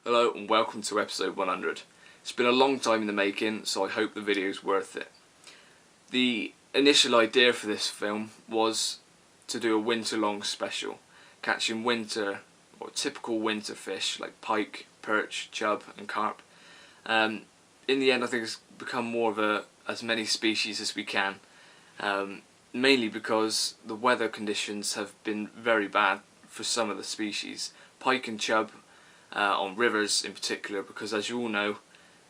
Hello and welcome to episode 100. It's been a long time in the making, so I hope the video is worth it. The initial idea for this film was to do a winter-long special, catching winter or typical winter fish like pike, perch, chub and carp. In the end I think it's become more of as many species as we can, mainly because the weather conditions have been very bad for some of the species. Pike and chub on rivers in particular, because as you all know,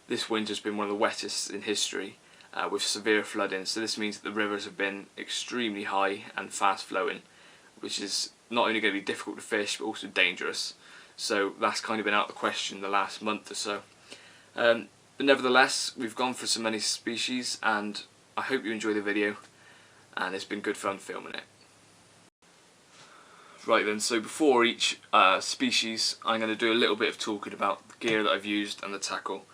this winter's been one of the wettest in history, with severe flooding. So this means that the rivers have been extremely high and fast flowing, which is not only going to be difficult to fish but also dangerous. So that's kind of been out of the question the last month or so. But nevertheless, we've gone for so many species, and I hope you enjoy the video, and it's been good fun filming it. Right then, so before each species I'm going to do a little bit of talking about the gear that I've used and the tackle.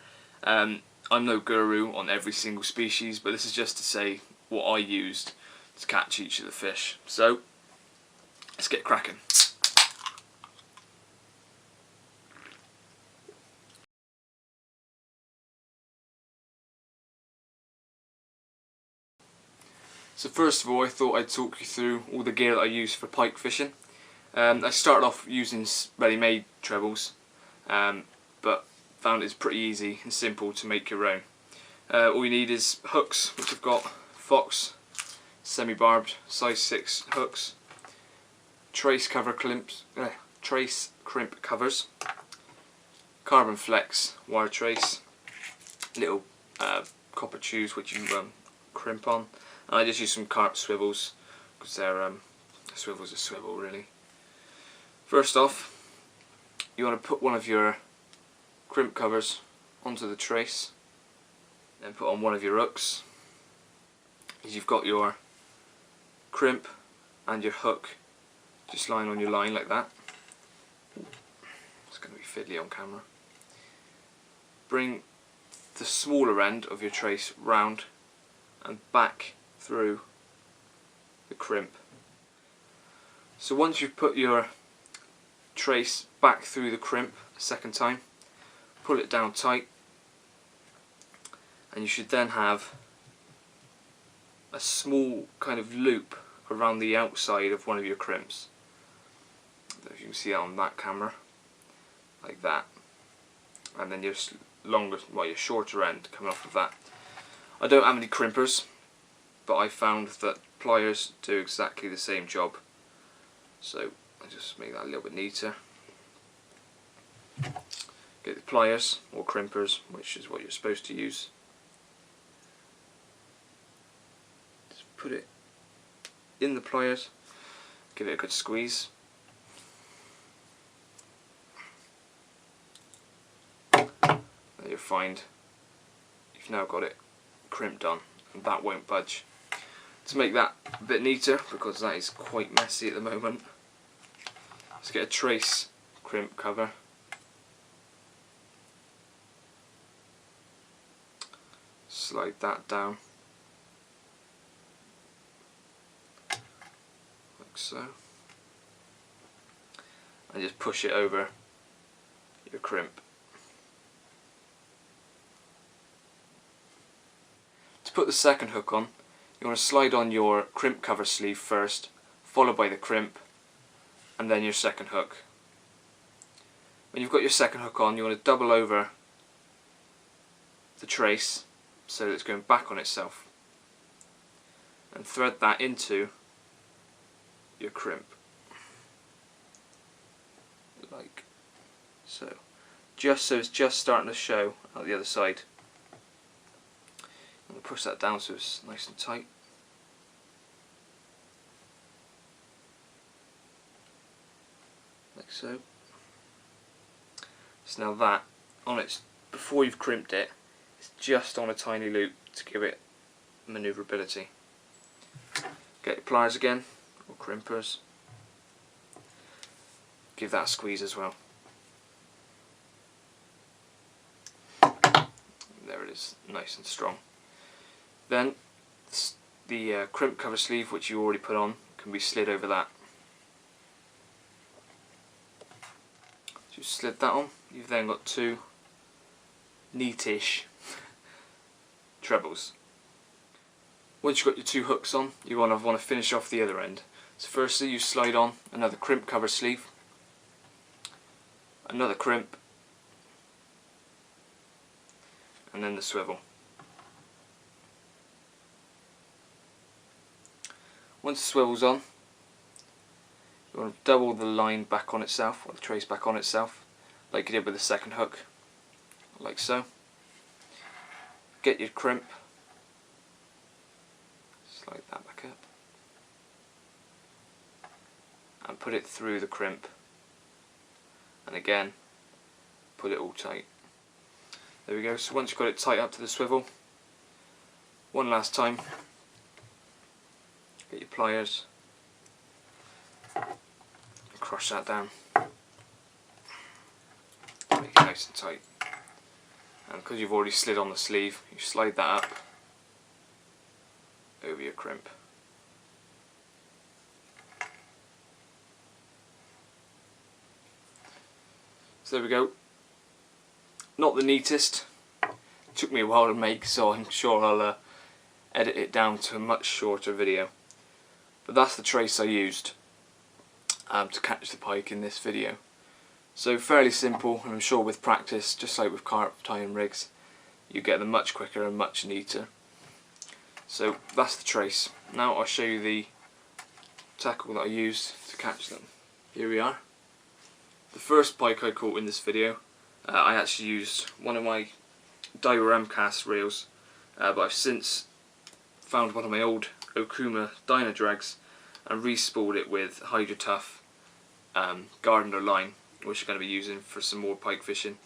I'm no guru on every single species, but this is just to say what I used to catch each of the fish. So let's get cracking. So first of all, I thought I'd talk you through all the gear that I use for pike fishing. I started off using ready-made trebles, but found it's pretty easy and simple to make your own. All you need is hooks, which I've got Fox semi-barbed size 6 hooks, trace crimp covers, carbon flex wire trace, little copper tubes which you crimp on, and I just use some carp swivels because they're swivel's a swivel really. First off, you want to put one of your crimp covers onto the trace, then put on one of your hooks. You've got your crimp and your hook just lying on your line like that. It's going to be fiddly on camera. Bring the smaller end of your trace round and back through the crimp. So once you've put your trace back through the crimp a second time, pull it down tight, and you should then have a small kind of loop around the outside of one of your crimps. If you can see that on that camera, like that, and then your your shorter end coming off of that. I don't have any crimpers, but I found that pliers do exactly the same job, so I just make that a little bit neater. Get the pliers or crimpers, which is what you're supposed to use. Just put it in the pliers, give it a good squeeze. Then you'll find you've now got it crimped on, and that won't budge. To make that a bit neater, because that is quite messy at the moment, let's get a trace crimp cover. Slide that down, like so, and just push it over your crimp. To put the second hook on, you want to slide on your crimp cover sleeve first, followed by the crimp, and then your second hook. When you've got your second hook on, you want to double over the trace so that it's going back on itself, and thread that into your crimp, like so. Just so it's just starting to show out the other side. I'm going to push that down so it's nice and tight. Like so. So now that, on its, before you've crimped it, it's just on a tiny loop to give it manoeuvrability. Get your pliers again, or crimpers. Give that a squeeze as well. There it is, nice and strong. Then the crimp cover sleeve, which you already put on, can be slid over that. So you slid that on. You've then got two neatish trebles. Once you've got your two hooks on, you want to finish off the other end. So firstly you slide on another crimp cover sleeve, another crimp, and then the swivel. Once the swivel's on, you want to double the line back on itself, or the trace back on itself, like you did with the second hook, like so. Get your crimp, slide that back up, and put it through the crimp, and again put it all tight. There we go. So once you've got it tight up to the swivel, one last time, get your pliers, crush that down, make it nice and tight. And because you've already slid on the sleeve, you slide that up over your crimp. So there we go. Not the neatest. It took me a while to make, so I'm sure I'll edit it down to a much shorter video. But that's the trace I used to catch the pike in this video. So fairly simple, and I'm sure with practice, just like with carp tying rigs, you get them much quicker and much neater. So that's the trace. Now I'll show you the tackle that I used to catch them. Here we are. The first pike I caught in this video, I actually used one of my Daiwa cast reels, but I've since found one of my old Okuma Dyna drags and re-spooled it with Hydro Tough Gardner line, which I'm going to be using for some more pike fishing.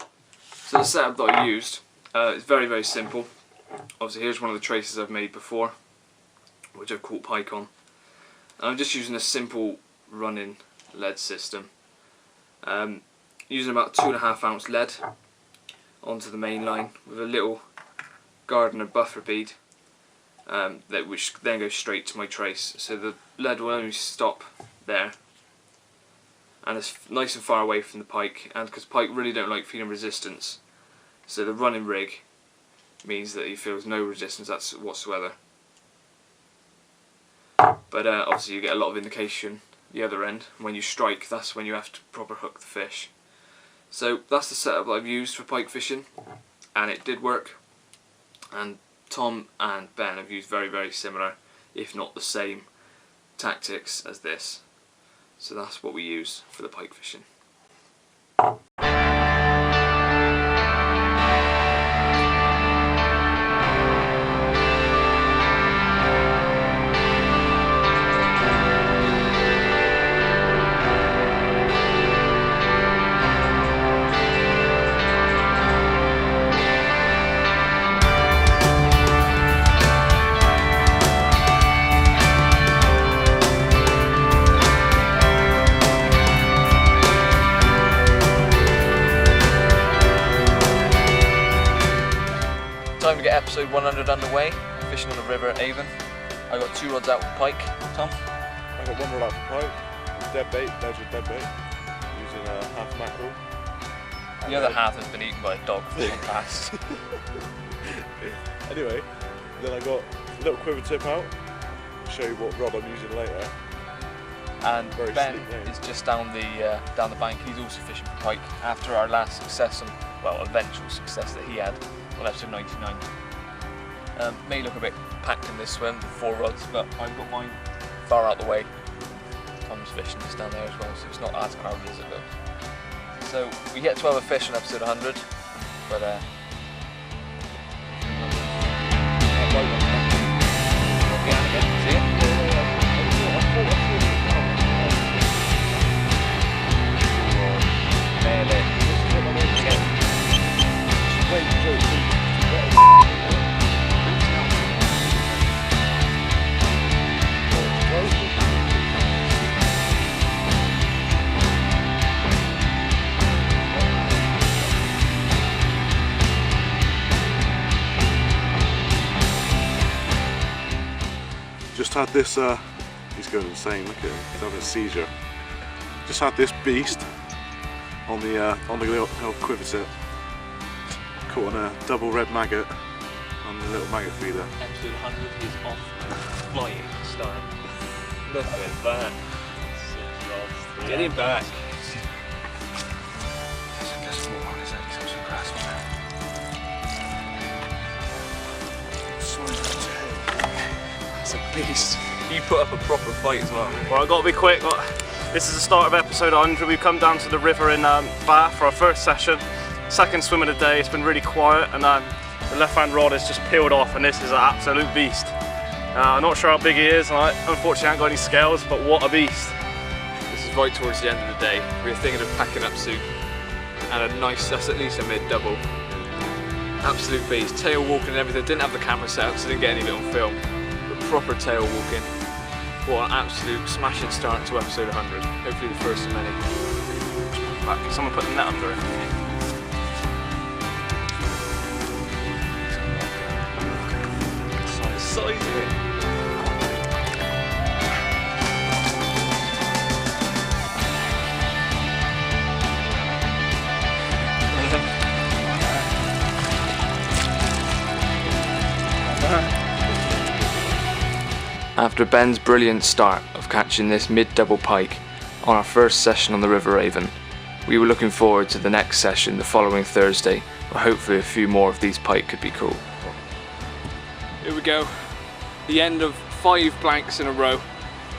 So the setup that I used is very, very simple. Obviously here's one of the traces I've made before, which I've caught pike on. And I'm just using a simple running lead system. Using about 2.5 ounce lead onto the main line with a little Gardner buffer bead, which then goes straight to my trace. So the lead will only stop there, and it's nice and far away from the pike, and because pike really don't like feeling resistance, so the running rig means that he feels no resistance whatsoever. But obviously you get a lot of indication the other end. When you strike, that's when you have to proper hook the fish. So that's the setup that I've used for pike fishing, and it did work. And Tom and Ben have used very, very similar, if not the same, tactics as this. So that's what we use for the pike fishing. Time to get episode 100 underway, fishing on the river at Avon. I got 2 rods out with pike. Tom? I got 1 rod out for pike, dead bait, there's your dead bait, using a half mackerel. The other half has been eaten by a dog for the past. Anyway, then I got a little quiver tip out, I'll show you what rod I'm using later. And very Ben is just down the bank. He's also fishing for pike after our last success, and well, eventual success that he had on episode 99. May look a bit packed in this swim with 4 rods, but I've got mine far out the way. Tom's fishing just down there as well, so it's not as crowded as it looks. So we get 12 fish on episode 100, but see it? Just had this, he's going insane, look at him, he's having a seizure. Just had this beast on the little quiver tip. Caught on a double red maggot on the little maggot feeder. Episode 100 is off flying start. Look at that. Get him back. There's more on his head, he's got some grass on there. That's a beast. You put up a proper fight as well. Well, I've got to be quick. This is the start of episode 100. We've come down to the river in Bath for our first session. Second swim of the day. It's been really quiet and the left-hand rod is just peeled off and this is an absolute beast. I'm not sure how big he is. I unfortunately haven't got any scales, but what a beast. This is right towards the end of the day. We were thinking of packing up soon. And a nice, that's at least a mid-double. Absolute beast. Tail walking and everything. Didn't have the camera set up, so didn't get any of it on film. But proper tail walking. What an absolute smashing start to episode 100. Hopefully the first of many. Back. Someone put the net under it. Size of it. After Ben's brilliant start of catching this mid-double pike on our first session on the River Raven, we were looking forward to the next session the following Thursday, where hopefully a few more of these pike could be caught. Here we go, the end of 5 blanks in a row.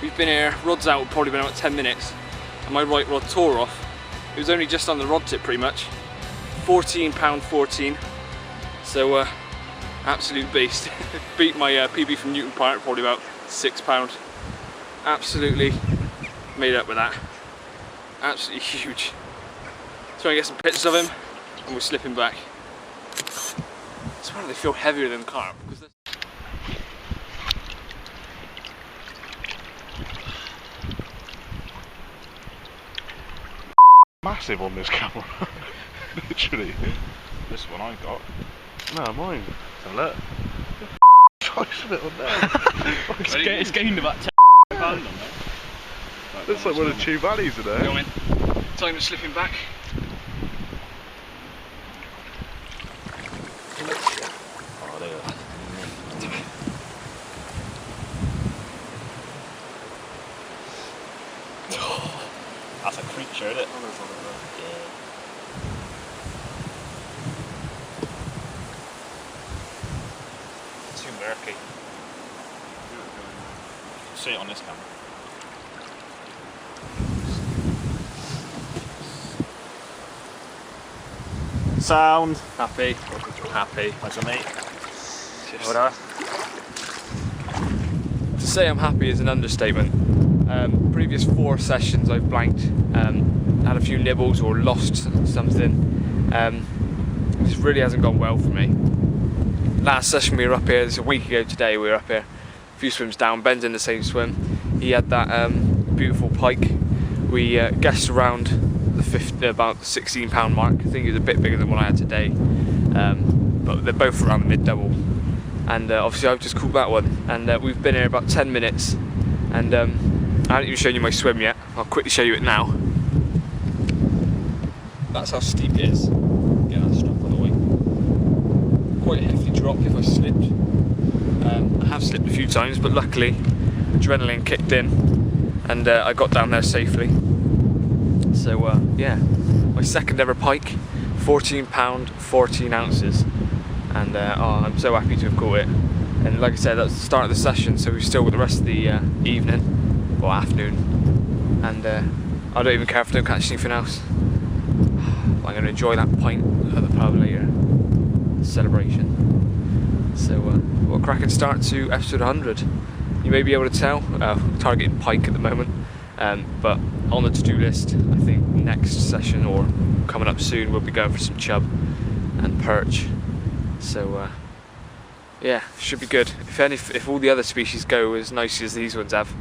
We've been here, rod's out, probably been about 10 minutes, and my right rod tore off. It was only just on the rod tip pretty much. 14 pound 14, so absolute beast. Beat my PB from Newton Park, probably about £6. Absolutely made up with that. Absolutely huge. Trying to get some pictures of him and we're slipping back. I swear they feel heavier than carp. Massive on this camera. Literally. This one I got. No, mine. So look. Size of it on there. It's gained about 10 pounds on there. Looks like one of the two valleys in there. Go in. Time to slipping back. Oh, there you go. That's a creature, isn't it? Yeah. Too murky. See it on this camera. Sound. Happy. Happy. That's a mate. To say I'm happy is an understatement. Previous 4 sessions I've blanked, had a few nibbles or lost something. This really hasn't gone well for me. Last session we were up here, this is a week ago today, we were up here, a few swims down, Ben's in the same swim. He had that beautiful pike. We guessed around the about the 16 pound mark. I think he was a bit bigger than what I had today, but they're both around the mid-double. And obviously I've just caught that one, and we've been here about 10 minutes, and I haven't even shown you my swim yet. I'll quickly show you it now. That's how steep it is. Get that strap on the way. Quite a hefty drop if I slipped. I have slipped a few times, but luckily adrenaline kicked in and I got down there safely. So yeah, my second ever pike, 14 pound 14 ounces, and oh, I'm so happy to have caught it. And like I said, that's the start of the session, so we've still got the rest of the evening or afternoon, and I don't even care if I don't catch anything else. I'm going to enjoy that pint at the pub later. Celebration. So what a cracking start to episode 100. You may be able to tell, targeting pike at the moment, but on the to-do list, I think next session or coming up soon we'll be going for some chub and perch. So yeah, should be good. If all the other species go as nicely as these ones have,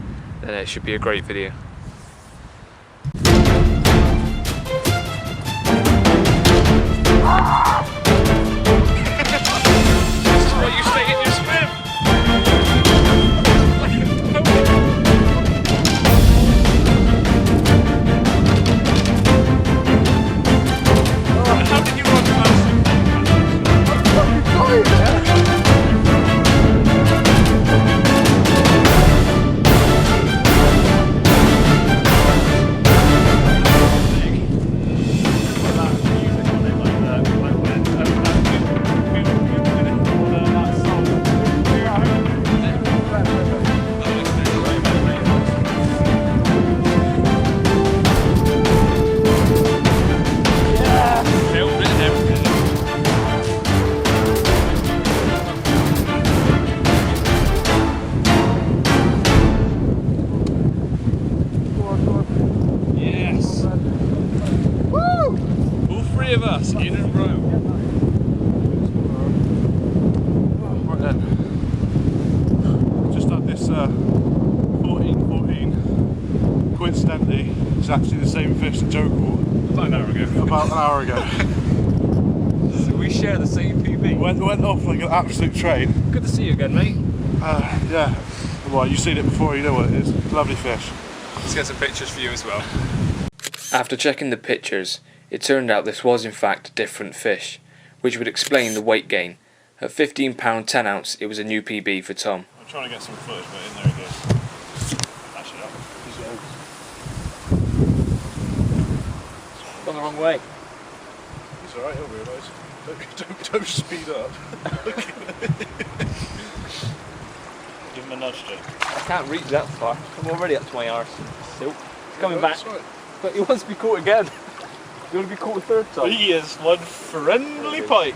then it should be a great video. three of us in a row. Right then. Just had this 14-14. Coincidentally, it's actually the same fish that Joe caught. About an hour ago. About an hour ago. So we share the same PB. Went off like an absolute train. Good to see you again, mate. Yeah. Well, you've seen it before, you know what it is. Lovely fish. Let's get some pictures for you as well. After checking the pictures, it turned out this was in fact a different fish, which would explain the weight gain. At £15 10oz, it was a new PB for Tom. I'm trying to get some footage, but in there he goes. Dash it up. Gone the wrong way. It's alright, he'll realise. Don't speed up. Give him a nudge, Jake. I can't reach that far. I'm already up to my arse. Still. It's coming back. Right. But he wants to be caught again. You want to be caught a third time? He is one friendly pike.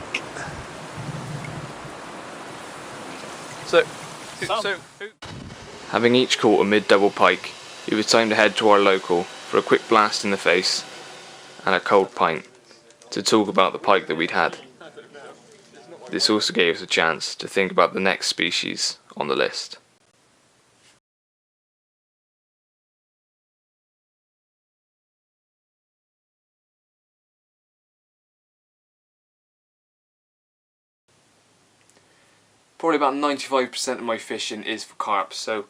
Having each caught a mid-double pike, it was time to head to our local for a quick blast in the face and a cold pint to talk about the pike that we'd had. This also gave us a chance to think about the next species on the list. Probably about 95% of my fishing is for carp, so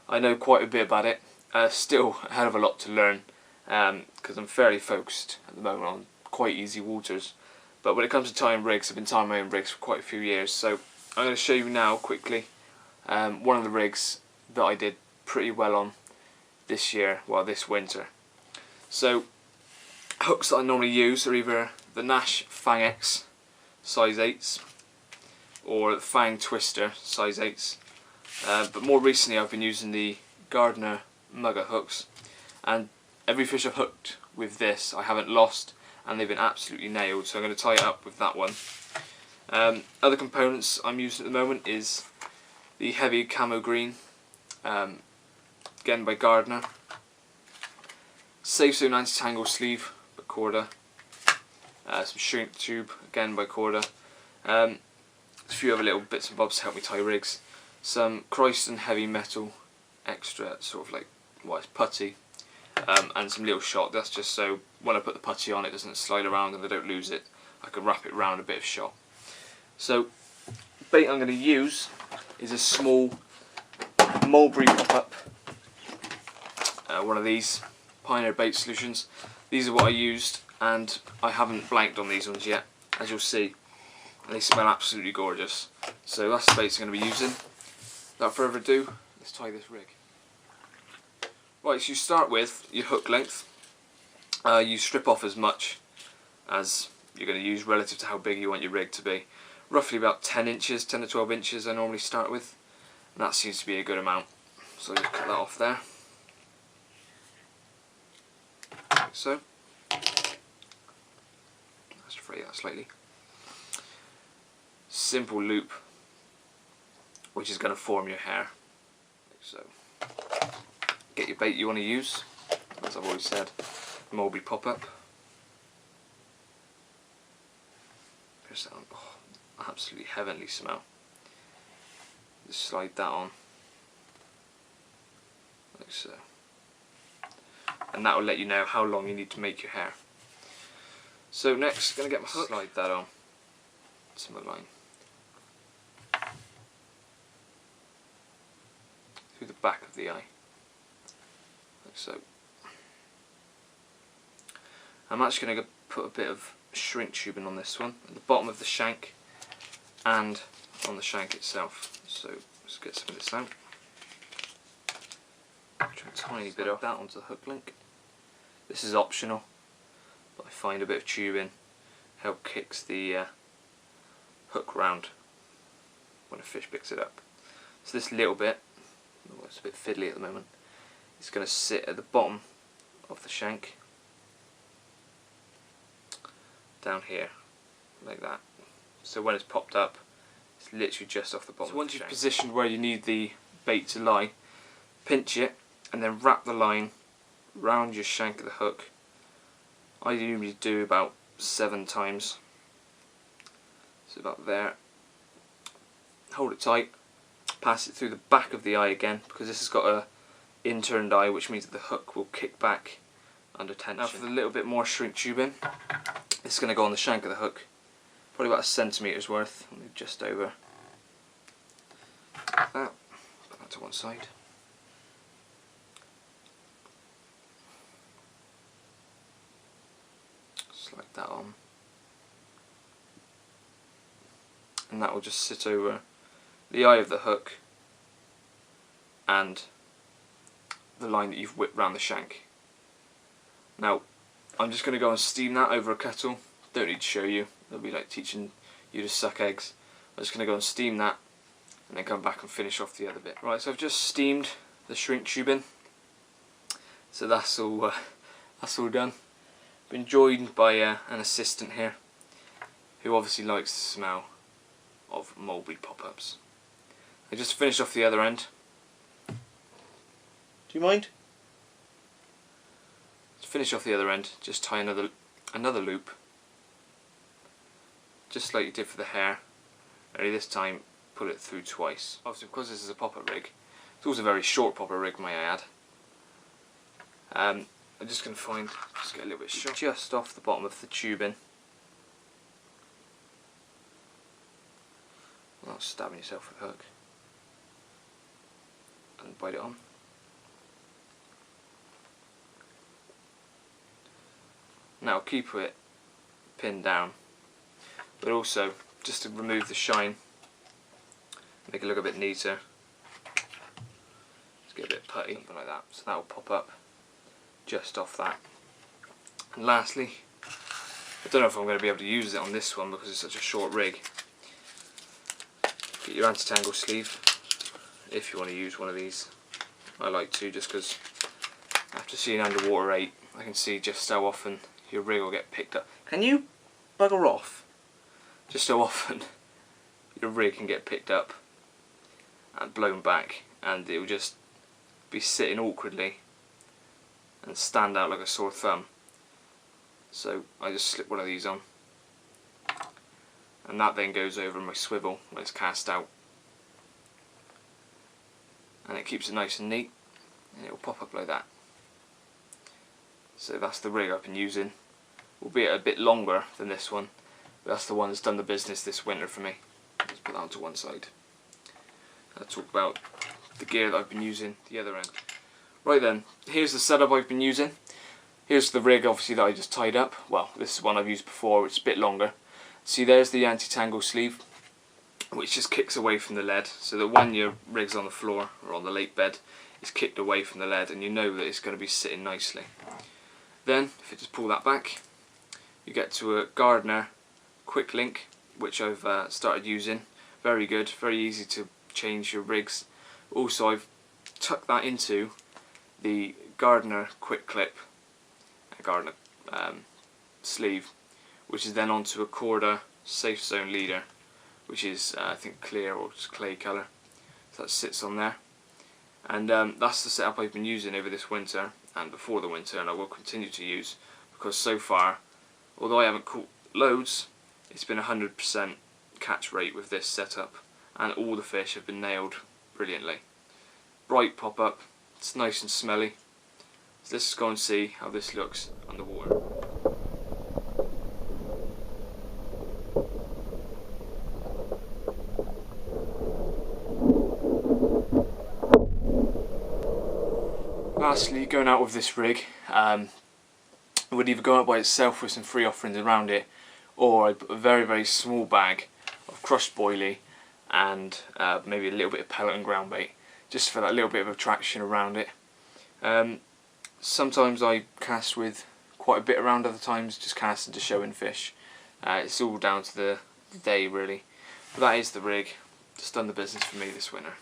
I know quite a bit about it. Still a hell of a lot to learn, because I'm fairly focused at the moment on quite easy waters. But when it comes to tying rigs, I've been tying my own rigs for quite a few years, so I'm going to show you now quickly one of the rigs that I did pretty well on this year, well this winter. So hooks that I normally use are either the Nash Fang X size 8s or the Fang Twister size 8s, but more recently I've been using the Gardner Mugger hooks, and every fish I've hooked with this I haven't lost, and they've been absolutely nailed, so I'm going to tie it up with that one. Other components I'm using at the moment is the heavy camo green, again by Gardner, Safe Zone anti-tangle sleeve by Corda, some shrink tube again by Corda, a few other little bits and bobs to help me tie rigs, some Croyston heavy metal extra sort of like, well, it's putty, and some little shot. That's just so when I put the putty on it doesn't slide around and I don't lose it. I can wrap it around a bit of shot. So bait I'm going to use is a small mulberry pop-up, one of these Pioneer bait solutions. These are what I used, and I haven't blanked on these ones yet, as you'll see. They smell absolutely gorgeous. So that's the baits I'm going to be using. Without further ado, let's tie this rig. Right, so you start with your hook length. You strip off as much as you're going to use relative to how big you want your rig to be. Roughly about 10 inches, 10 to 12 inches I normally start with. And that seems to be a good amount. So just cut that off there. Like so. Let's fray that slightly. Simple loop, which is going to form your hair, like so. Get your bait you want to use, as I've already said, mulberry pop-up. There's that, oh, absolutely heavenly smell. Just slide that on, like so, and that will let you know how long you need to make your hair. So next, I'm going to get my hook, slide that on to my line. Through the back of the eye, like so. I'm actually going to put a bit of shrink tubing on this one, at the bottom of the shank and on the shank itself. So let's get some of this out. Try a tiny bit of that onto the hook link. This is optional, but I find a bit of tubing help kicks the hook round when a fish picks it up. So this little bit, oh, it's a bit fiddly at the moment, it's going to sit at the bottom of the shank, down here, like that. So when it's popped up, it's literally just off the bottom. So once you've positioned where you need the bait to lie, pinch it and then wrap the line round your shank of the hook. I usually do about 7 times. So about there. Hold it tight, pass it through the back of the eye again, because this has got a inturned eye, which means that the hook will kick back under tension. Now for the little bit more shrink tubing, this is going to go on the shank of the hook, probably about 1 centimetre's worth, just over. Like that. Put that to one side. Slide that on. And that will just sit over the eye of the hook and the line that you've whipped round the shank. Now I'm just going to go and steam that over a kettle. Don't need to show you, it'll be like teaching you to suck eggs. I'm just going to go and steam that and then come back and finish off the other bit. Right, so I've just steamed the shrink tubing, so that's all done. Been joined by an assistant here who obviously likes the smell of mulberry pop-ups. I just finished off the other end. Do you mind? To finish off the other end, just tie another loop, just like you did for the hair, only this time pull it through twice. Obviously because this is a pop-up rig, it's also a very short pop-up rig, may I add. I'm just going to just get a little bit short, just off the bottom of the tubing. Without stabbing yourself with a hook. And bite it on. Now keep it pinned down, but also just to remove the shine, make it look a bit neater. Just get a bit putty, something like that. So that will pop up just off that. And lastly, I don't know if I'm going to be able to use it on this one because it's such a short rig. Get your anti-tangle sleeve if you want to use one of these. I like to, just because after seeing Underwater 8 I can see just how often your rig will get picked up. Can you bugger off? Just so often your rig can get picked up and blown back, and it will just be sitting awkwardly and stand out like a sore thumb. So I just slip one of these on, and that then goes over my swivel when it's cast out, and it keeps it nice and neat, and it will pop up like that. So that's the rig I've been using, albeit a bit longer than this one, but that's the one that's done the business this winter for me. Let's put that onto one side. I'll talk about the gear that I've been using the other end. Right then, here's the setup I've been using. Here's the rig obviously that I just tied up. Well, this is one I've used before, it's a bit longer. See, there's the anti-tangle sleeve, which just kicks away from the lead, so that when your rig's on the floor or on the lake bed, it's kicked away from the lead and you know that it's going to be sitting nicely. Then, if you just pull that back, you get to a Gardner quick link, which I've started using. Very good, very easy to change your rigs. Also, I've tucked that into the Gardner quick clip, Gardner sleeve, which is then onto a Corda Safe Zone leader, which is I think clear or just clay colour. So that sits on there, and that's the setup I've been using over this winter and before the winter, and I will continue to use, because so far, although I haven't caught loads, it's been 100% catch rate with this setup, and all the fish have been nailed brilliantly. Bright pop up, it's nice and smelly. So let's go and see how this looks underwater. Lastly, going out with this rig, it would either go out by itself with some free offerings around it, or I'd put a very, very small bag of crushed boilie and maybe a little bit of pellet and ground bait, just for that little bit of attraction around it. Sometimes I cast with quite a bit around, other times just casting to show in fish. It's all down to the day really. But that is the rig, just done the business for me this winter.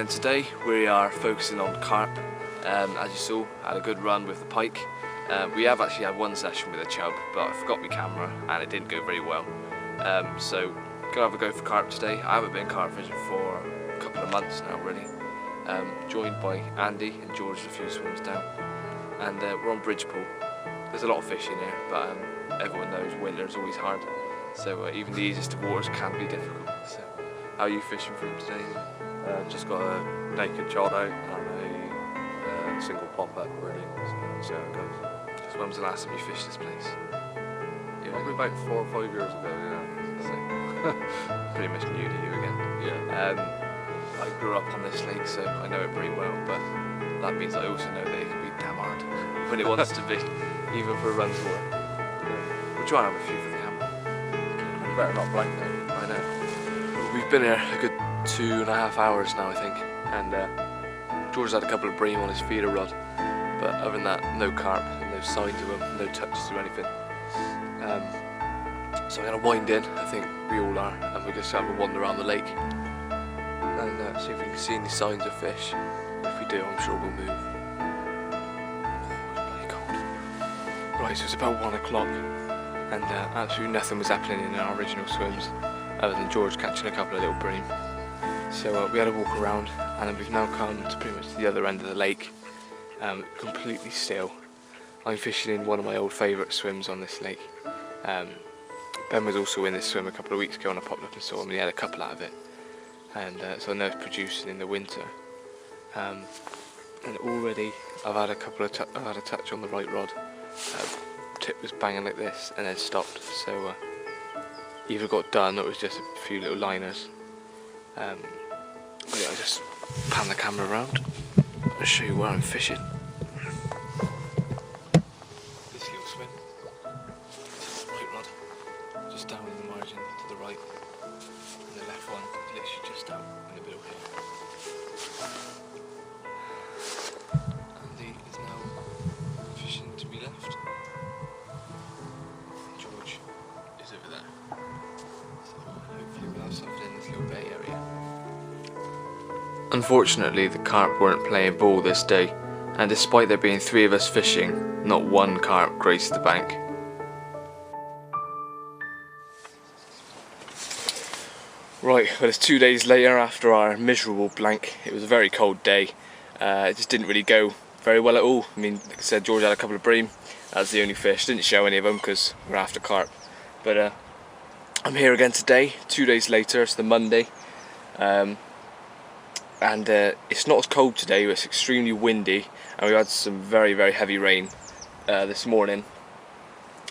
then today we are focusing on carp. As you saw, I had a good run with the pike. We have actually had one session with a chub, but I forgot my camera and it didn't go very well. So gonna have a go for carp today. I haven't been carp fishing for a couple of months now really. Joined by Andy and George a few swims down. And we're on Bridgepool. There's a lot of fish in here, but everyone knows winter is always hard. So even the easiest of waters can be difficult. So how are you fishing for them today? Just got a naked chart out and a single pop up really, so see how it goes. So when was the last time you fished this place? Probably about 4 or 5 years ago, yeah. So, pretty much new to you again. Yeah. I grew up on this lake, so I know it pretty well, but that means I also know that it can be damn hard when it wants to be, even for a run tour. Yeah. We'll try and have a few for the camera. You better not blank now. I know. We've been here a good 2.5 hours now, I think, and George's had a couple of bream on his feeder rod, but other than that, no carp, no signs of them, no touches or anything. So I'm going to wind in, I think we all are, and we're just have a wander around the lake and see if we can see any signs of fish. If we do, I'm sure we'll move. Oh, it's bloody cold. Right, so it's about 1 o'clock, and absolutely nothing was happening in our original swims, other than George catching a couple of little bream. So we had a walk around, and then we've now come to pretty much the other end of the lake, completely still. I'm fishing in one of my old favourite swims on this lake. Ben was also in this swim a couple of weeks ago, and I popped up and saw him, and he had a couple out of it. And so I know it's producing in the winter. And already I've had a touch on the right rod. Tip was banging like this, and then stopped. So either got done, or it was just a few little liners. But yeah, I'll just pan the camera around and show you where I'm fishing. This little swim, right rod, just down in the margin to the right, and the left one is literally just out in the middle here. Andy is now fishing to be left. George is over there. So hopefully we'll have something in this little bay area. Unfortunately, the carp weren't playing ball this day, and despite there being 3 of us fishing, not one carp graced the bank. Right, well it's 2 days later after our miserable blank. It was a very cold day. It just didn't really go very well at all. I mean, like I said, George had a couple of bream. That's the only fish. Didn't show any of them because we're after carp. But I'm here again today, 2 days later. It's the Monday. And it's not as cold today, but it's extremely windy, and we had some very, very heavy rain this morning.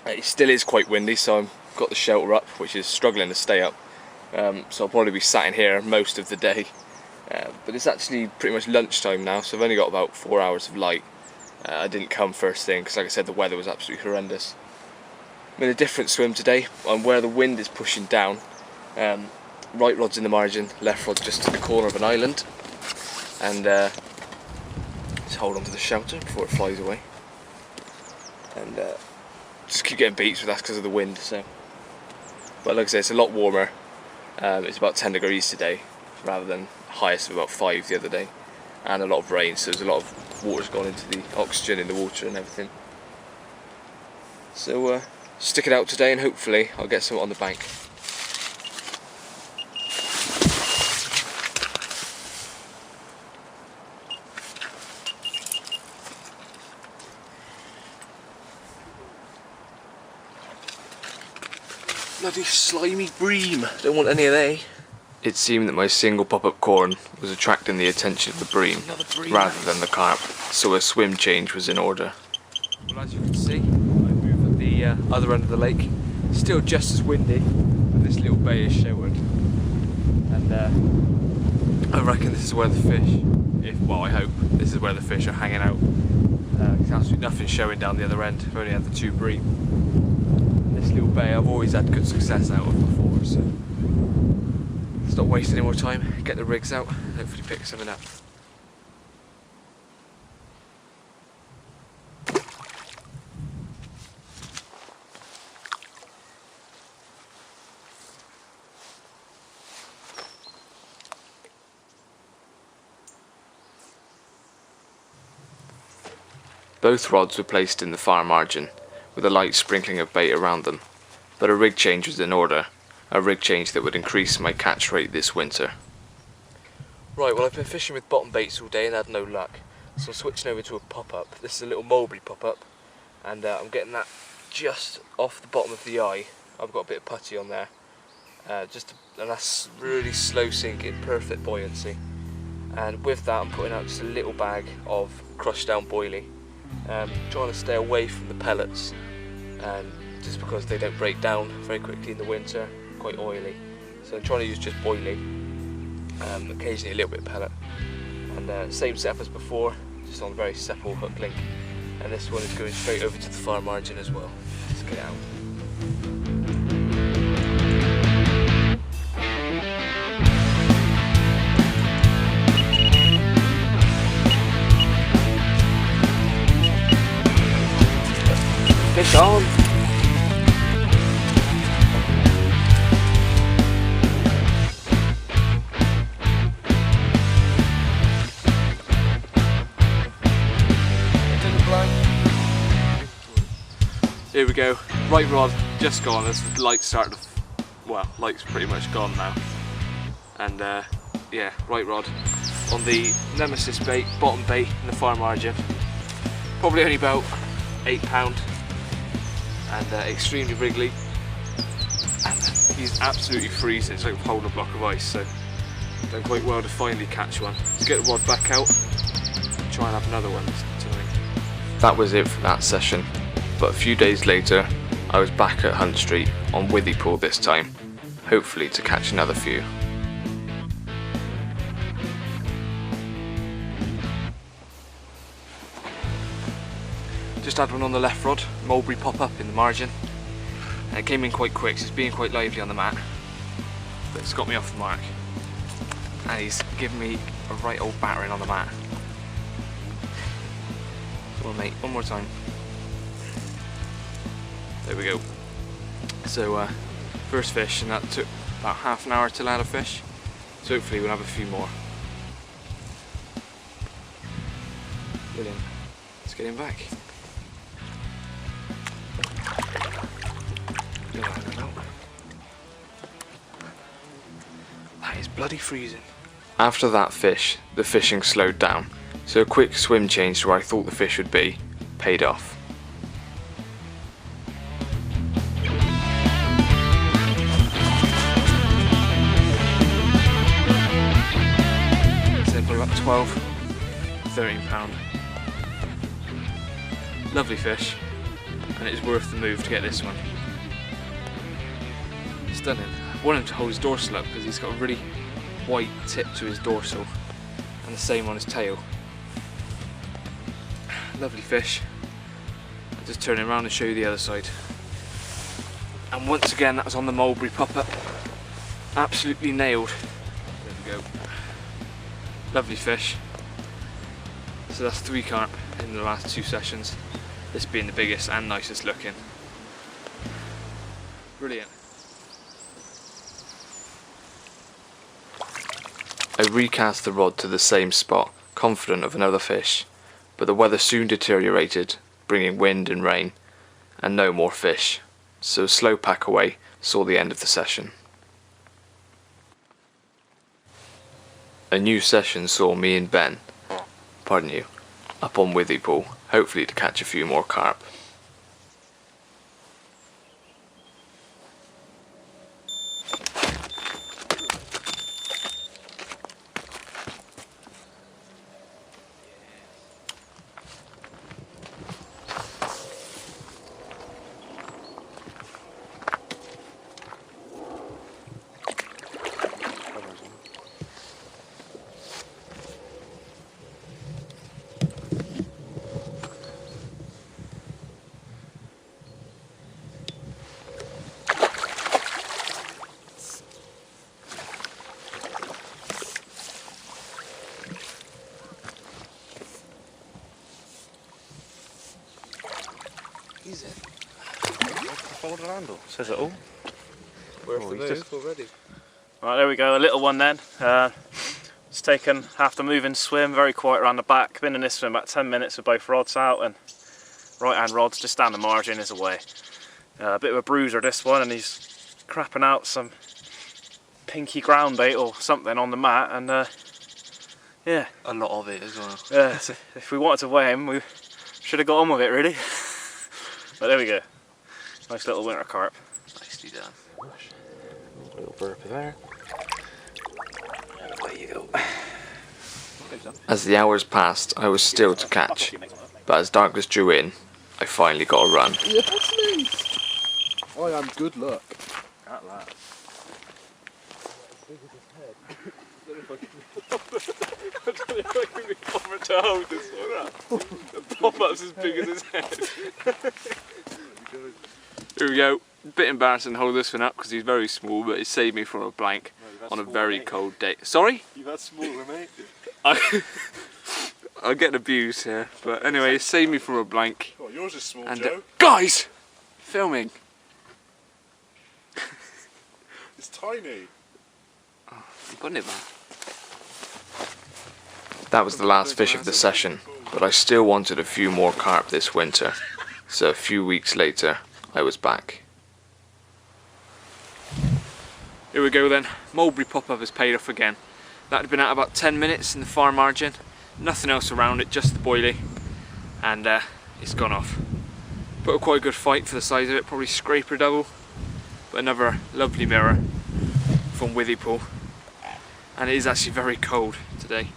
It still is quite windy, so I've got the shelter up, which is struggling to stay up. So I'll probably be sat in here most of the day. But it's actually pretty much lunchtime now, so I've only got about 4 hours of light. I didn't come first thing, because like I said, the weather was absolutely horrendous. I'm in a different swim today, on where the wind is pushing down. Right rod's in the margin, left rod's just to the corner of an island, and just hold on to the shelter before it flies away, and just keep getting beats, but that's because of the wind. So, but like I say, it's a lot warmer. It's about 10 degrees today rather than highest of about 5 the other day, and a lot of rain, so there's a lot of water's gone into the oxygen in the water and everything. So stick it out today, and hopefully I'll get some on the bank. Bloody slimy bream, don't want any of they. It seemed that my single pop-up corn was attracting the attention of the bream rather than the carp, so a swim change was in order. Well, as you can see, I moved at the other end of the lake. Still just as windy, and this little bay is sheltered. And I reckon this is where the fish, well I hope, this is where the fish are hanging out. There's absolutely nothing showing down the other end, I've only had the 2 bream. This little bay I've always had good success out of before, so let's not waste any more time, get the rigs out, and hopefully pick something up. Both rods were placed in the far margin, with a light sprinkling of bait around them, but a rig change was in order, a rig change that would increase my catch rate this winter. Right, well I've been fishing with bottom baits all day and had no luck, so I'm switching over to a pop-up. This is a little mulberry pop-up, and I'm getting that just off the bottom of the eye. I've got a bit of putty on there, and that's really slow sinking, perfect buoyancy. And with that I'm putting out just a little bag of crushed down boilie, trying to stay away from the pellets, just because they don't break down very quickly in the winter, quite oily. So I'm trying to use just boilie, occasionally a little bit of pellet, and same setup as before, just on a very supple hook link, and this one is going straight over to the far margin as well. Let's get it out. Fish on! Here we go, right rod just gone as the lights started to, well, light's pretty much gone now. And yeah, right rod on the Nemesis bait, bottom bait in the far margin. Probably only about £8 and extremely wriggly. And he's absolutely freezing, it's like holding a block of ice, so done quite well to finally catch one. Let's get the rod back out and try and have another one tonight. That was it for that session. But a few days later, I was back at Hunt Street on Withypool this time, hopefully to catch another few. Just had one on the left rod, mulberry pop-up in the margin, and it came in quite quick, so it's being quite lively on the mat, but it's got me off the mark, and he's given me a right old battering on the mat. Come on mate, one more time. There we go. So first fish, and that took about half an hour to land a fish. So hopefully we'll have a few more. Brilliant. Let's get him back. No. That is bloody freezing. After that fish, the fishing slowed down. So a quick swim change to where I thought the fish would be paid off. About 12, 13 £. Lovely fish, and it's worth the move to get this one. Stunning. I want him to hold his dorsal up because he's got a really white tip to his dorsal and the same on his tail. Lovely fish. I'll just turn him around and show you the other side. And once again that was on the mulberry pop-up. Absolutely nailed. There we go. Lovely fish. So that's 3 carp in the last 2 sessions. This being the biggest and nicest looking. Brilliant. I recast the rod to the same spot, confident of another fish, but the weather soon deteriorated, bringing wind and rain, and no more fish. So a slow pack away saw the end of the session. A new session saw me and Ben, up on Withypool, hopefully to catch a few more carp. Is it? Fold the handle. Says it all. Worth the move already. Right, there we go, a little one then. It's taken after moving swim, very quiet around the back. Been in this swim about 10 minutes with both rods out, and right hand rod's just down the margin is away. A bit of a bruiser this one, and he's crapping out some pinky ground bait or something on the mat, and yeah. A lot of it as well. Yeah, so if we wanted to weigh him, we should have got on with it really. But there we go. Nice little winter carp. Nicely done. Little burp there. There you go. As the hours passed, I was still to catch, but as darkness drew in, I finally got a run. Yes, nice. I am good luck at that. I don't know if I can be bothered to hold this one up. The pop-up's as big as his head. Here we go. Bit embarrassing to hold this one up because he's very small, but it saved me from a blank on a very cold day. Sorry? You've had smaller, mate. I'll get abused here, but anyway, it saved me from a blank. Oh, yours is small, And Joe. guys! Filming! It's tiny. I'm putting it back. That was the last fish of the session, but I still wanted a few more carp this winter, so a few weeks later I was back. Here we go then, mulberry pop-up has paid off again. That had been out about 10 minutes in the far margin, nothing else around it, just the boilie, and it's gone off. Put up quite a good fight for the size of it, probably scraper double, but another lovely mirror from Withypool, and it is actually very cold today.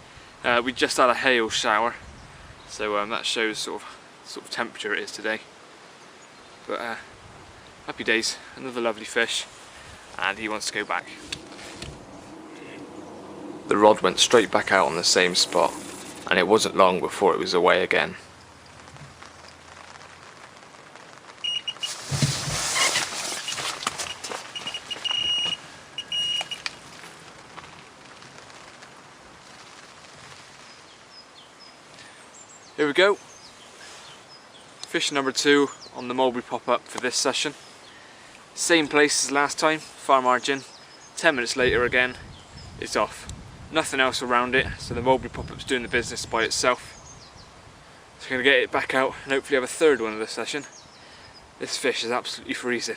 We just had a hail shower, so that shows sort of temperature it is today. But happy days, another lovely fish, and he wants to go back. The rod went straight back out on the same spot, and it wasn't long before it was away again. Here we go. Fish number 2 on the mulberry pop-up for this session. Same place as last time, far margin. 10 minutes later again, it's off. Nothing else around it, so the mulberry pop-up's doing the business by itself. So I'm going to get it back out and hopefully have a third one of the session. This fish is absolutely freezing.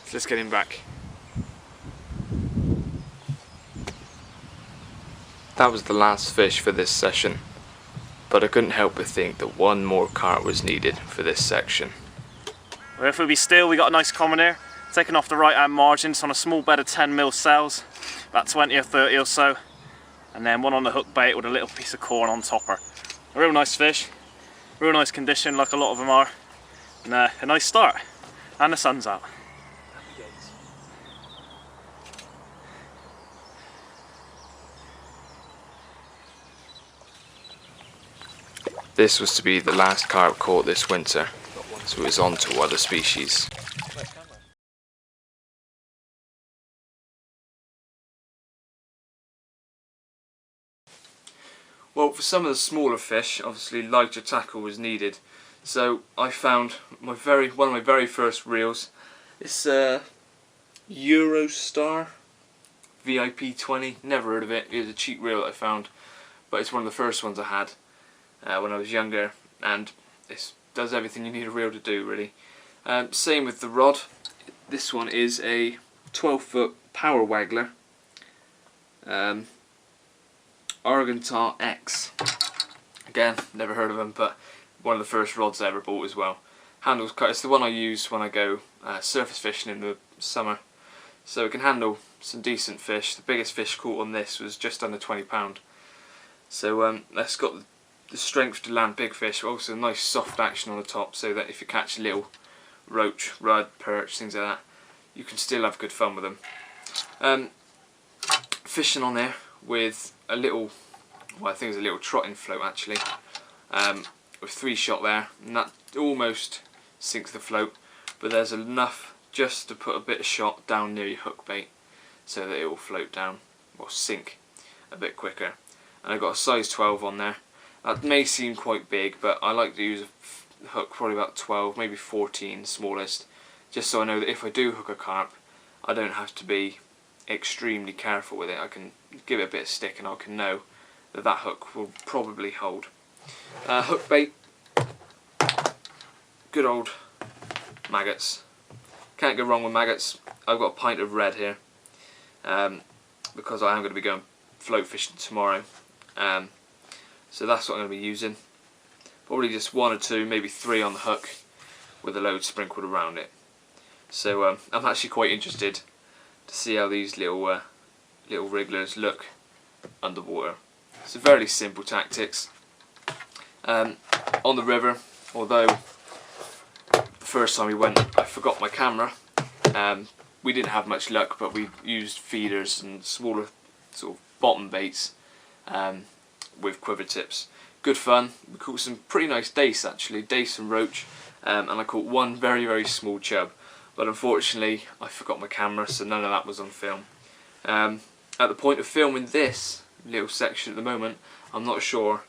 So let's get him back. That was the last fish for this session, but I couldn't help but think that one more carp was needed for this section. Well, if we be still, we got a nice common here, taken off the right hand margin. It's on a small bed of 10mm cells, about 20 or 30 or so, and then one on the hook bait with a little piece of corn on topper. A real nice fish, real nice condition like a lot of them are, and a nice start, and the sun's out. This was to be the last carp caught this winter, so it was on to other species. Well, for some of the smaller fish, obviously lighter tackle was needed. So I found one of my very first reels. It's Eurostar VIP 20. Never heard of it. It was a cheap reel that I found, but it's one of the first ones I had when I was younger, and this does everything you need a reel to do, really. Same with the rod. This one is a 12-foot power waggler. Argentar X. Again, never heard of them, but one of the first rods I ever bought as well. Handles quite. It's the one I use when I go surface fishing in the summer, so it can handle some decent fish. The biggest fish caught on this was just under 20 pound. So that's got the strength to land big fish, but also a nice soft action on the top, so that if you catch a little roach, rudd, perch, things like that, you can still have good fun with them. Fishing on there with a little, well, I think it's a little trotting float actually, with 3-shot there, and that almost sinks the float, but there's enough just to put a bit of shot down near your hook bait so that it will float down, or sink a bit quicker. And I've got a size 12 on there. That may seem quite big, but I like to use a hook probably about 12, maybe 14 smallest, just so I know that if I do hook a carp, I don't have to be extremely careful with it. I can give it a bit of stick and I can know that that hook will probably hold. Hook bait, good old maggots. Can't go wrong with maggots. I've got a pint of red here because I am going to be going float fishing tomorrow. So that's what I'm going to be using. Probably just 1 or 2, maybe 3 on the hook with a load sprinkled around it. So I'm actually quite interested to see how these little wrigglers look underwater. It's a very simple tactics. On the river, although the first time we went I forgot my camera, we didn't have much luck, but we used feeders and smaller sort of bottom baits with quiver tips. Good fun. We caught some pretty nice dace actually, dace and roach, and I caught one very, very small chub, but unfortunately I forgot my camera, so none of that was on film. At the point of filming this little section at the moment, I'm not sure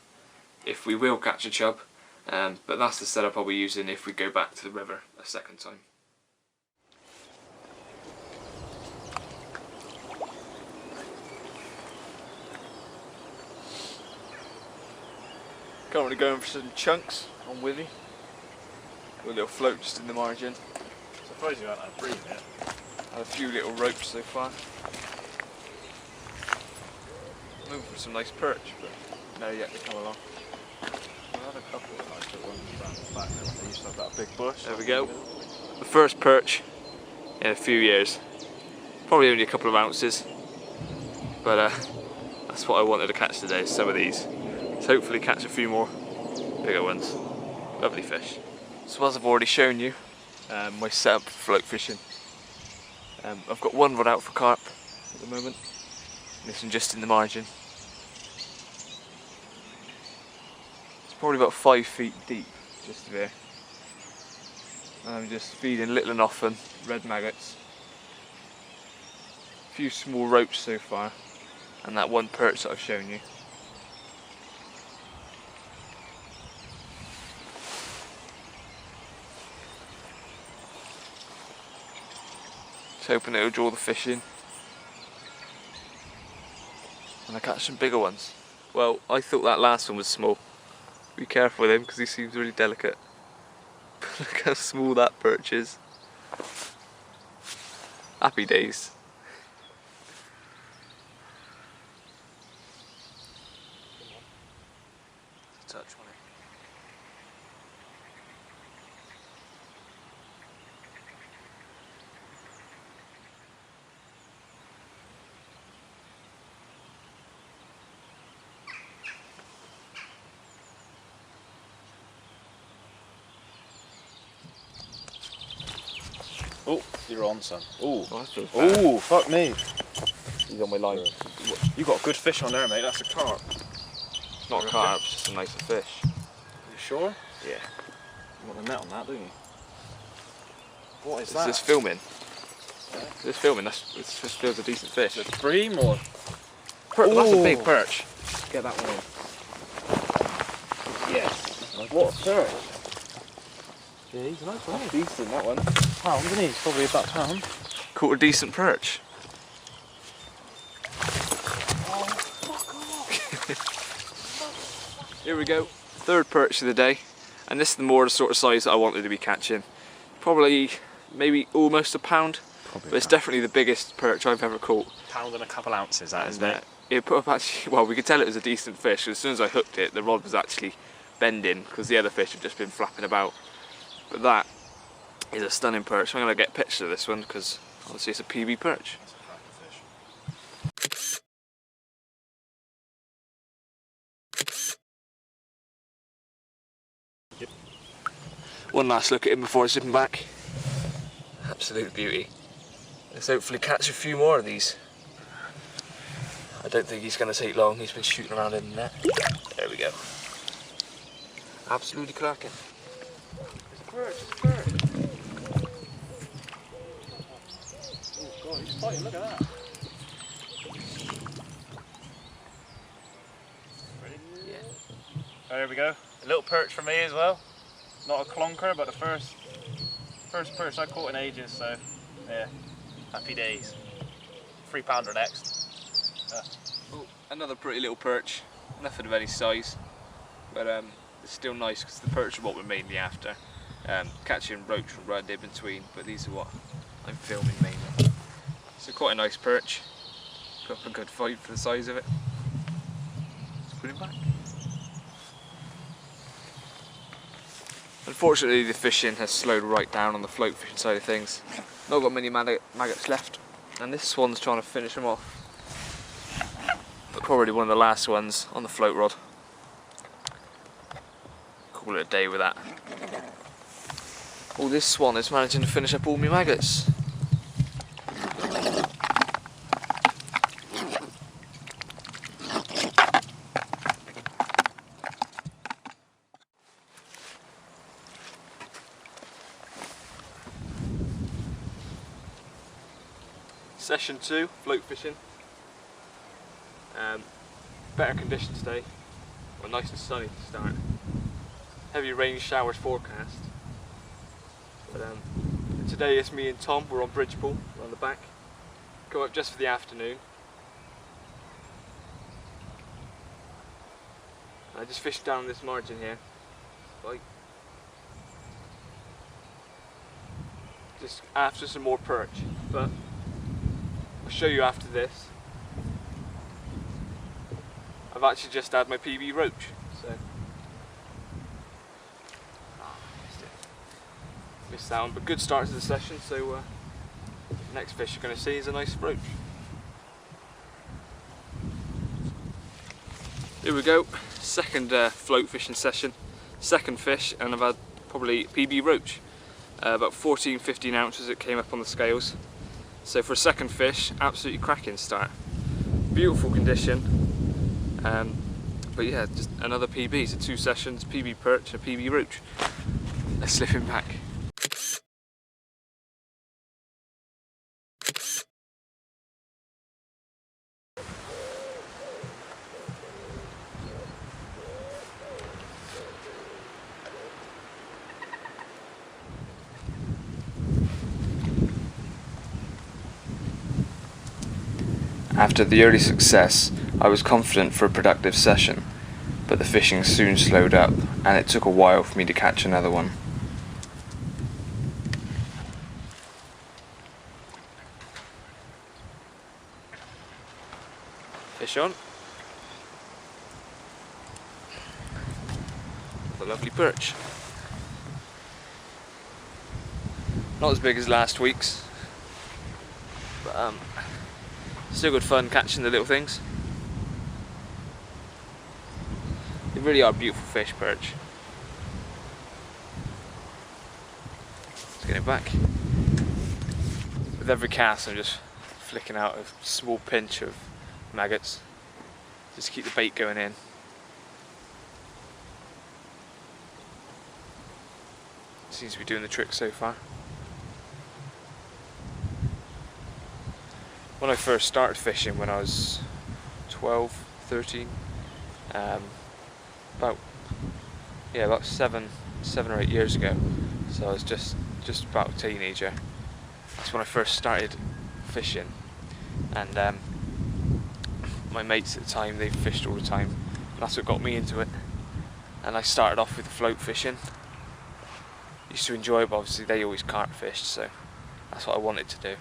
if we will catch a chub, but that's the setup I'll be using if we go back to the river a second time. Currently going for some chunks on Withy. Got a little float just in the margin. Surprised you haven't had a breathe yet. Had a few little ropes so far. Moving for some nice perch, but no yet to come along. I had a couple of nice little ones around the back there when they used to have that big bush. There we go. The first perch in a few years. Probably only a couple of ounces, but that's what I wanted to catch today, some of these. So hopefully catch a few more bigger ones. Lovely fish. So as I've already shown you, my setup for float fishing. I've got one rod out for carp at the moment. This one just in the margin. It's probably about 5 feet deep, just there. And I'm just feeding little and often red maggots. A few small roach so far, and that one perch that I've shown you. Just hoping it'll draw the fish in and I catch some bigger ones. Well, I thought that last one was small. Be careful with him because he seems really delicate. Look how small that perch is. Happy days. Touch on it. Oh, you're on, son. Oh, Oh, fuck me. he's on my line. You got a good fish on there, mate. That's a carp. Not a carp, it's just a nicer fish. You sure? Yeah. You want the net on that, don't you? What is Is that? this filming? Is this filming? This fish feels a decent fish. Is it bream or? That's a big Ooh. perch. Get that one in. Yes. What a perch. Yeah, he's a nice one. Decent, that one. Pound, isn't he? He's probably about £1. Caught a decent perch. Oh, fuck off. Here we go. Third perch of the day. And this is the sort of size that I wanted to be catching. Probably, maybe almost a pound. But it's definitely the biggest perch I've ever caught. £1 and a couple ounces, that is, And mate. it put up actually, well, we could tell it was a decent fish. As soon as I hooked it, the rod was actually bending because the other fish had just been flapping about. But that is a stunning perch. I'm going to get pictures of this one because obviously it's a PB perch. Yep. One last look at him before I zip him back. Absolute beauty. Let's hopefully catch a few more of these. I don't think he's going to take long. He's been shooting around in the net. There we go. Absolutely cracking. It's a perch, it's a perch. Oh god, he's fighting, look at that. Ready? Yeah. There we go. A little perch for me as well. Not a clonker, but the first perch I caught in ages, so yeah, happy days. 3-pounder next. Oh, another pretty little perch, nothing of any size, but it's still nice because the perch are what we're mainly after. Catching roach and red in between, but these are what I'm filming mainly. So quite a nice perch, put up a good fight for the size of it. Let's put him back. Unfortunately the fishing has slowed right down on the float fishing side of things. Not got many maggots left, and this swan's trying to finish them off. But probably one of the last ones on the float rod. Call it a day with that. Oh, this swan is managing to finish up all my maggots. Session 2, float fishing. Better conditions today. Well, nice and sunny to start. Heavy rain showers forecast. But today it's me and Tom. We're on Bridgepool. We're on the back. Go up just for the afternoon. I just fished down this margin here. Like, just after some more perch, but I'll show you after this. I've actually just had my PB roach, so missed that one, but good start to the session. So next fish you're going to see is a nice roach. Here we go, second float fishing session, second fish, and I've had probably PB roach, about 14-15 ounces it came up on the scales. So for a second fish, absolutely cracking start. Beautiful condition. But yeah, just another PB, so 2 sessions, PB perch and a PB roach. Let's slip him back. After the early success, I was confident for a productive session, but the fishing soon slowed up and it took a while for me to catch another one. Fish on. The lovely perch. Not as big as last week's, but still good fun catching the little things. They really are beautiful fish, perch. Let's get it back. With every cast I'm just flicking out a small pinch of maggots just to keep the bait going in. Seems to be doing the trick so far. When I first started fishing when I was 12, 13, about 7 or 8 years ago, so I was just about a teenager. That's when I first started fishing, and my mates at the time, they fished all the time, and that's what got me into it. And I started off with float fishing. Used to enjoy it, but obviously they always carp fished, so that's what I wanted to do.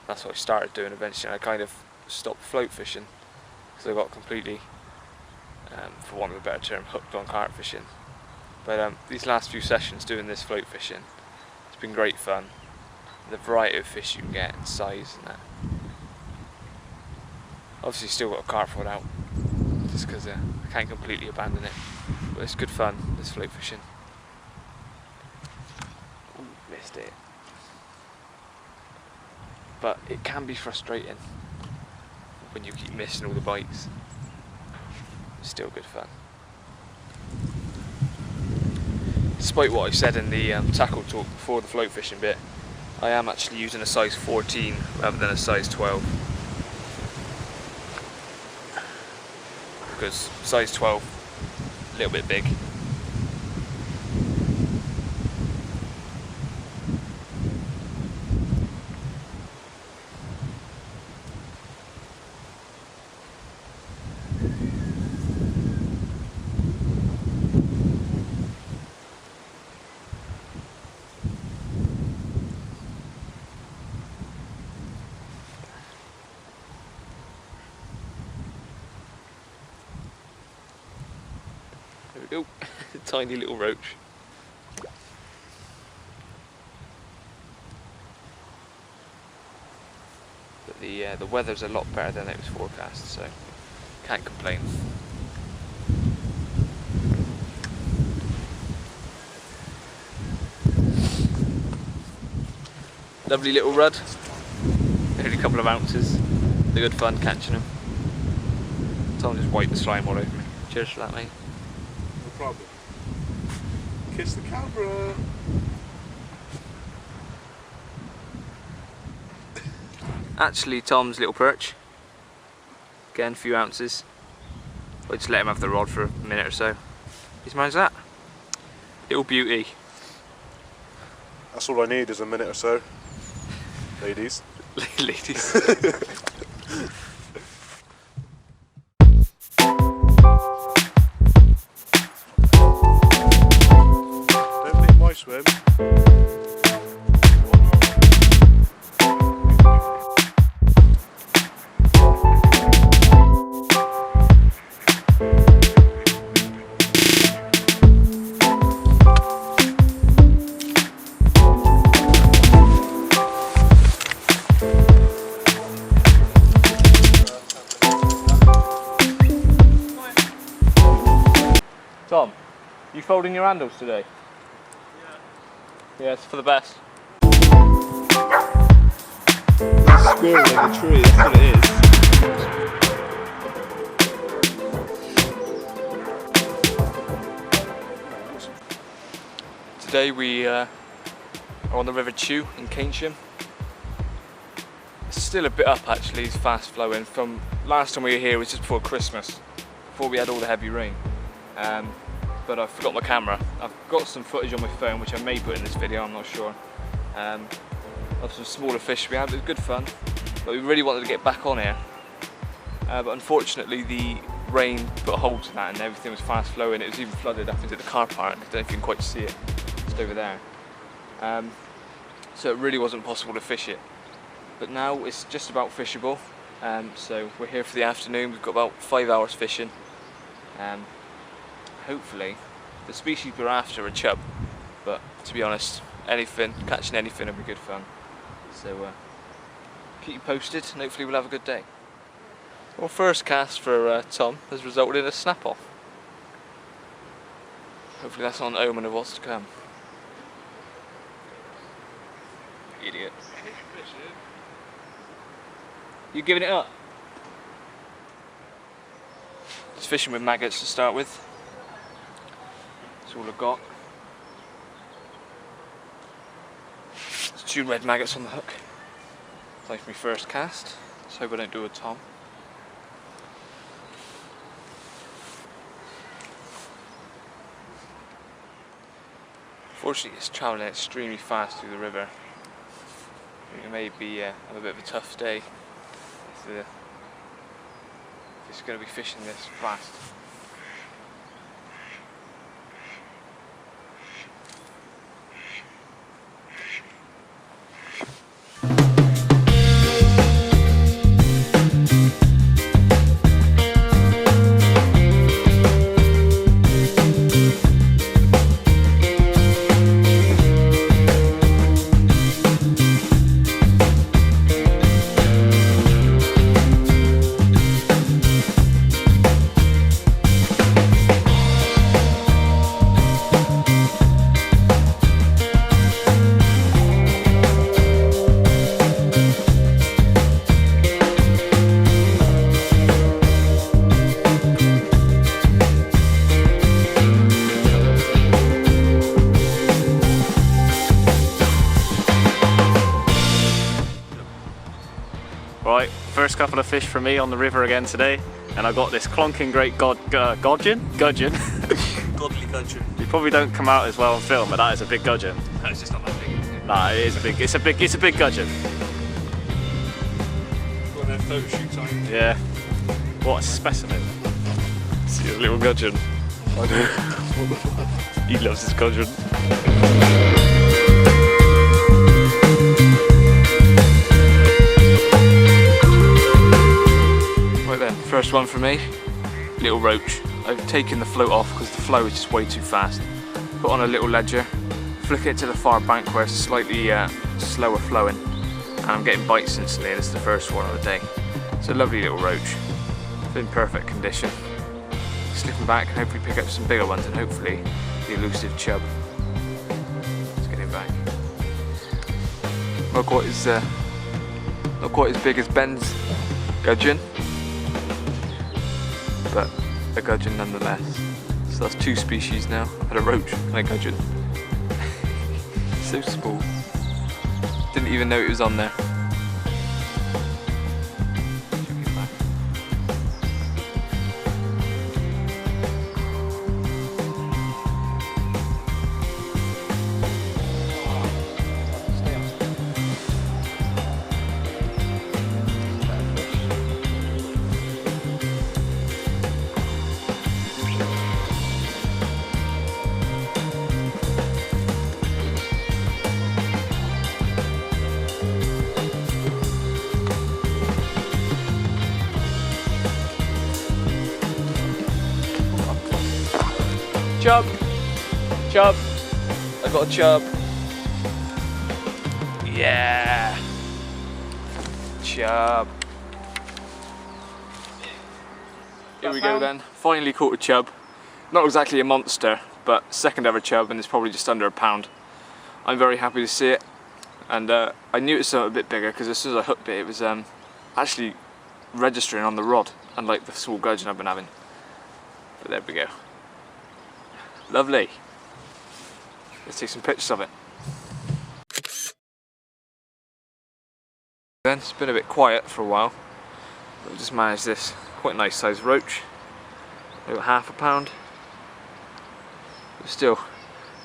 That's what I started doing eventually, and I kind of stopped float fishing because I got completely, for want of a better term, hooked on carp fishing. But these last few sessions doing this float fishing, it's been great fun. The variety of fish you can get and size and that. Obviously still got a carp rod out, just because I can't completely abandon it. But it's good fun, this float fishing. Ooh, missed it. But it can be frustrating when you keep missing all the bites. It's still good fun. Despite what I said in the tackle talk before the float fishing bit, I am actually using a size 14 rather than a size 12. Because size 12, a little bit big. we go. Tiny little roach. But the weather's a lot better than it was forecast, so can't complain. Lovely little rudd. Only a couple of ounces. They're good fun catching them. Tom just wiped the slime all over me. Cheers for that, mate. No problem. Kiss the camera. Actually, Tom's little perch. Again, a few ounces. I just let him have the rod for a minute or so. He's managed that. Little beauty. That's all I need is a minute or so. Ladies. Ladies. Don't make my swim. Tom, you folding your handles today? Yeah. Yeah, it's for the best. Squirrel in the tree, that's what it is. Today we are on the River Chew in Keynsham. It's still a bit up actually, it's fast flowing. From last time we were here, it was just before Christmas, before we had all the heavy rain. But I forgot my camera. I've got some footage on my phone which I may put in this video, I'm not sure. Of some smaller fish we had, it was good fun. But we really wanted to get back on here. But unfortunately the rain put a halt to that and everything was fast flowing. It was even flooded up into the car park. I don't know if you can quite see it, just over there. So it really wasn't possible to fish it. But now it's just about fishable. So we're here for the afternoon, we've got about 5 hours fishing. Hopefully the species we're after are chub, but to be honest, catching anything will be good fun. So keep you posted and hopefully we'll have a good day. Well, first cast for Tom has resulted in a snap off. Hopefully that's not an omen of what's to come. Idiot. You giving it up? Just fishing with maggots to start with. That's all I've got. There's 2 red maggots on the hook. Like my first cast. Let's hope I don't do a Tom. Fortunately, it's travelling extremely fast through the river. It may be have a bit of a tough day if it's going to be fishing this fast. Right, first couple of fish for me on the river again today, and I got this clonking great gudgeon. Godly gudgeon. You probably don't come out as well on film, but that is a big gudgeon. No, it's just not that big, is it? Nah, it is a big. It's a big gudgeon. Got their photo shoot time. Yeah. What a specimen. See a little gudgeon. I know. He loves his gudgeon. Right then, first one for me. Little roach. I've taken the float off because the flow is just way too fast. Put on a little ledger, flick it to the far bank where it's slightly slower flowing, and I'm getting bites instantly. This is the first one of the day. It's a lovely little roach. It's in perfect condition. Slipping back and hopefully pick up some bigger ones and hopefully the elusive chub. Let's get him back. Not quite as big as Ben's gudgeon, but a gudgeon nonetheless. So that's 2 species now. I had a roach and a gudgeon. So small. Didn't even know it was on there. Chub! Chub! I got a chub. Yeah! Chub. Here we go then. Finally caught a chub. Not exactly a monster, but second ever chub, and it's probably just under a pound. I'm very happy to see it, and I knew it was something a bit bigger because as soon as I hooked it, it was actually registering on the rod, unlike the small gudgeon I've been having. But there we go. Lovely. Let's take some pictures of it. Then it's been a bit quiet for a while, but we've just managed this quite nice sized roach. About half a pound. But still,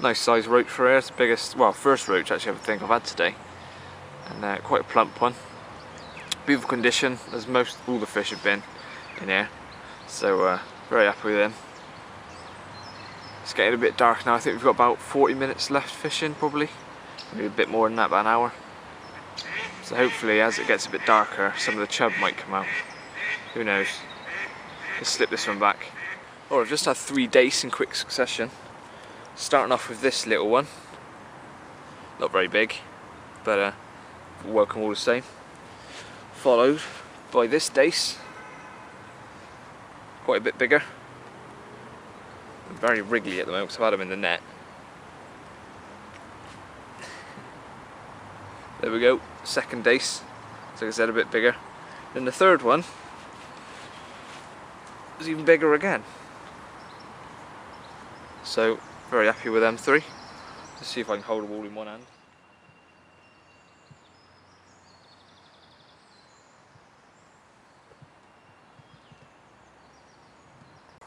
nice sized roach for here. It's the biggest, well, first roach actually I think I've had today, and quite a plump one. Beautiful condition, as all the fish have been in here. So very happy with them. It's getting a bit dark now. I think we've got about 40 minutes left fishing, probably. Maybe a bit more than that, about an hour. So hopefully as it gets a bit darker, some of the chub might come out. Who knows? Let's slip this one back. Oh, I've just had 3 dace in quick succession. Starting off with this little one. Not very big, but welcome all the same. Followed by this dace. Quite a bit bigger. Very wriggly at the moment because I've had them in the net. There we go, second dace. So like I said, a bit bigger. Then the third one was even bigger again. So very happy with them 3. Let's see if I can hold them all in one hand.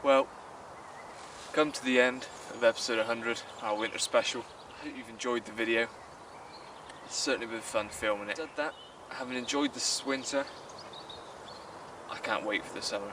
Well, come to the end of episode 100, our winter special. I hope you've enjoyed the video. It's certainly been fun filming it. Said that, having enjoyed this winter, I can't wait for the summer.